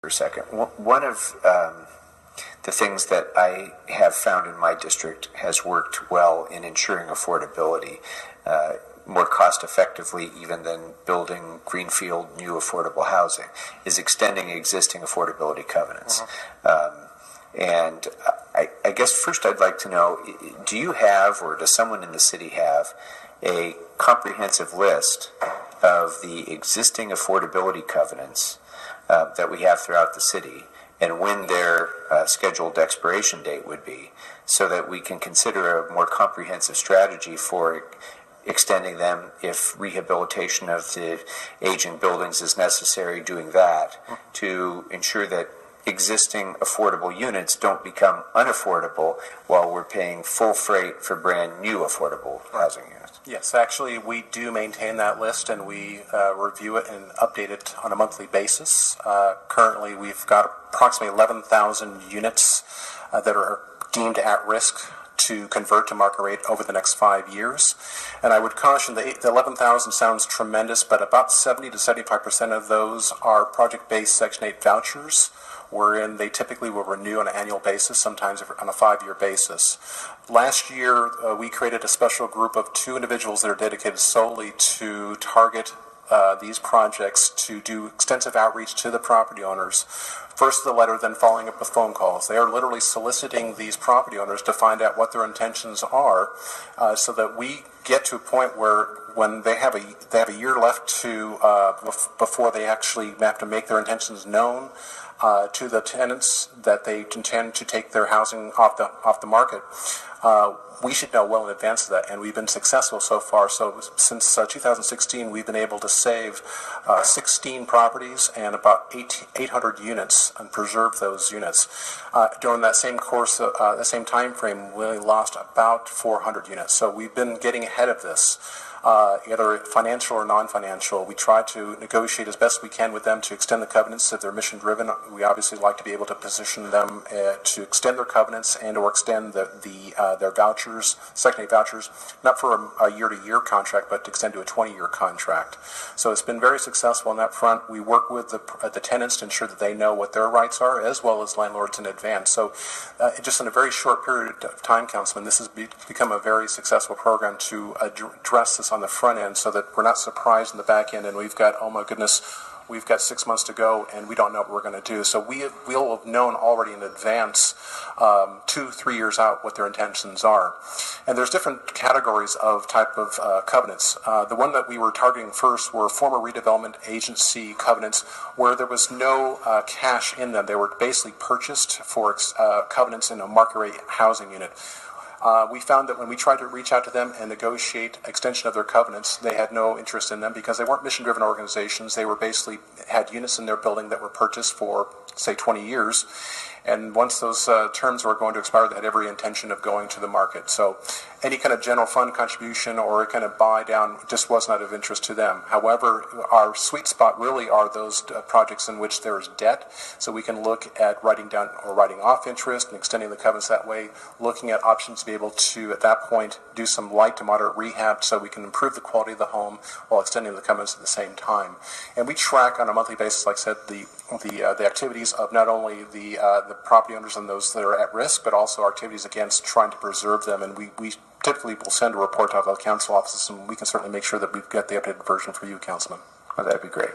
for a second. One of the things that I have found in my district has worked well in ensuring affordability, more cost effectively even than building greenfield new affordable housing, is extending existing affordability covenants. And I guess first I'd like to know, do you have, or does someone in the city have, a comprehensive list of the existing affordability covenants that we have throughout the city, and when their scheduled expiration date would be, so that we can consider a more comprehensive strategy for extending them if rehabilitation of the aging buildings is necessary, doing that, to ensure that existing affordable units don't become unaffordable while we're paying full freight for brand new affordable housing units. Yes, actually we do maintain that list, and we review it and update it on a monthly basis. Currently we've got approximately 11,000 units that are deemed at risk to convert to market rate over the next 5 years. And I would caution the 11,000 sounds tremendous, but about 70 to 75% of those are project-based Section 8 vouchers, wherein they typically will renew on an annual basis, sometimes on a 5-year basis. Last year, we created a special group of 2 individuals that are dedicated solely to target these projects, to do extensive outreach to the property owners. First the letter, then following up with phone calls. They are literally soliciting these property owners to find out what their intentions are, so that we get to a point where when they have a year left to before they actually have to make their intentions known to the tenants that they intend to take their housing off the market. We should know well in advance of that, and we've been successful so far. So since 2016, we've been able to save 16 properties and about 800 units and preserve those units. During that same course, the same time frame, we only lost about 400 units. So we've been getting ahead of this. Either financial or non-financial. We try to negotiate as best we can with them to extend the covenants if they're mission-driven. We obviously like to be able to position them to extend their covenants and or extend their vouchers, Section 8 vouchers, not for a year-to-year contract, but to extend to a 20-year contract. So it's been very successful on that front. We work with the tenants to ensure that they know what their rights are, as well as landlords in advance. So just in a very short period of time, Councilman, this has become a very successful program to address this on the front end, so that we're not surprised in the back end and we've got, oh my goodness, we've got 6 months to go and we don't know what we're going to do. So we'll have known already in advance, 2-3 years out, what their intentions are. And there's different categories of type of covenants. The one that we were targeting first were former redevelopment agency covenants, where there was no cash in them. They were basically purchased for covenants in a market rate housing unit. We found that when we tried to reach out to them and negotiate extension of their covenants, they had no interest in them because they weren't mission-driven organizations. They were basically had units in their building that were purchased for, say, 20 years. And once those terms were going to expire, they had every intention of going to the market. So any kind of general fund contribution or kind of buy down just was not of interest to them. However, our sweet spot really are those projects in which there is debt. So we can look at writing down or writing off interest and extending the covenants that way, looking at options to be able to, at that point, do some light to moderate rehab so we can improve the quality of the home while extending the covenants at the same time. And we track on a monthly basis, like I said, the activities of not only the property owners and those that are at risk, but also activities against trying to preserve them. And we typically will send a report to the council offices, and we can certainly make sure that we've got the updated version for you, Councilman. Well, that'd be great.